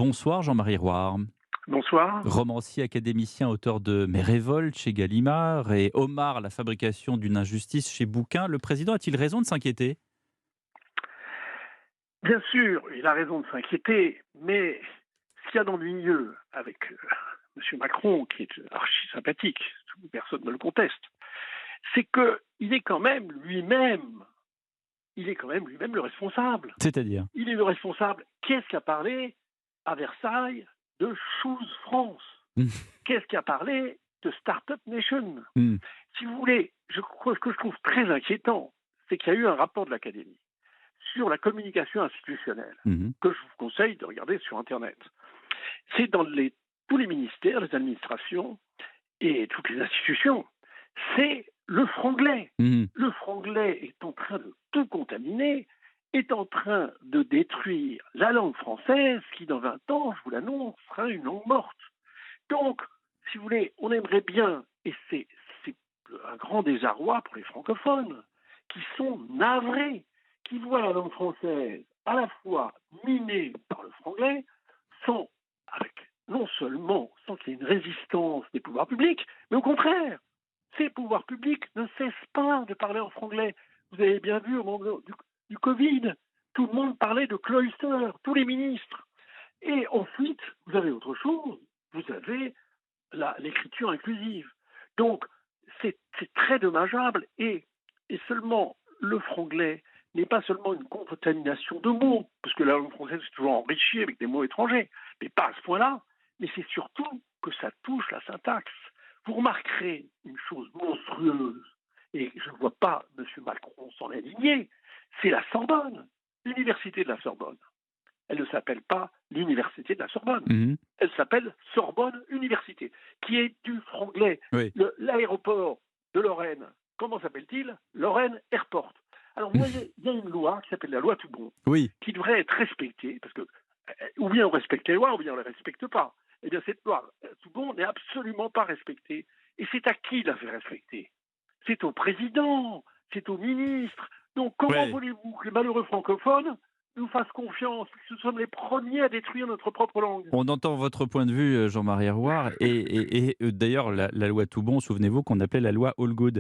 Bonsoir Jean-Marie Roire, Bonsoir. romancier académicien, auteur de Mes révoltes chez Gallimard et Omar, la fabrication d'une injustice chez Bouquin. Le président a-t-il raison de s'inquiéter? Bien sûr, il a raison de s'inquiéter, mais ce qu'il y a d'ennuyeux avec M. Macron, qui est archi sympathique, personne ne le conteste, c'est qu'il est quand même lui-même, il est quand même lui-même le responsable. C'est-à-dire? Il est le responsable. Qu'est-ce qui a parlé à Versailles de Choose France? Qu'est-ce qui a parlé de Startup Nation? Hmm. Si vous voulez, ce que je trouve très inquiétant, c'est qu'il y a eu un rapport de l'Académie sur la communication institutionnelle, Mhm. que je vous conseille de regarder sur Internet. C'est dans tous les ministères, les administrations et toutes les institutions. C'est le franglais. Mhm. Le franglais est en train de tout contaminer, est en train de détruire la langue française, qui dans 20 ans, je vous l'annonce, sera une langue morte. Donc, si vous voulez, on aimerait bien, et c'est un grand désarroi pour les francophones, qui sont navrés, qui voient la langue française à la fois minée par le franglais, sans, avec, non seulement sans qu'il y ait une résistance des pouvoirs publics, mais au contraire, ces pouvoirs publics ne cessent pas de parler en franglais. Vous avez bien vu au moment du Covid, tout le monde parlait de cloister, tous les ministres. Et ensuite, vous avez autre chose, vous avez l'écriture inclusive. Donc, c'est très dommageable et seulement le franglais n'est pas seulement une contamination de mots, parce que la langue française est toujours enrichie avec des mots étrangers, mais pas à ce point-là, mais c'est surtout que ça touche la syntaxe. Vous remarquerez une chose monstrueuse, et je ne vois pas M. Macron s'en indigner, c'est la Sorbonne, l'université de la Sorbonne. Elle ne s'appelle pas l'université de la Sorbonne. Mhm. Elle s'appelle Sorbonne Université, qui est du franglais. Oui. L'aéroport de Lorraine, comment s'appelle-t-il? Lorraine Airport. Alors, vous voyez, il y a une loi qui s'appelle la loi Toubon, Oui. qui devrait être respectée, parce que ou bien on respecte les lois, ou bien on ne les respecte pas. Eh bien, cette loi Toubon n'est absolument pas respectée. Et c'est à qui la faire respecter? C'est au président, c'est au ministre. Donc, comment Ouais. voulez-vous que les malheureux francophones nous fassent confiance, que nous sommes les premiers à détruire notre propre langue? On entend votre point de vue, Jean-Marie Roire, et d'ailleurs la loi Toubon, souvenez-vous qu'on appelait la loi Allgood.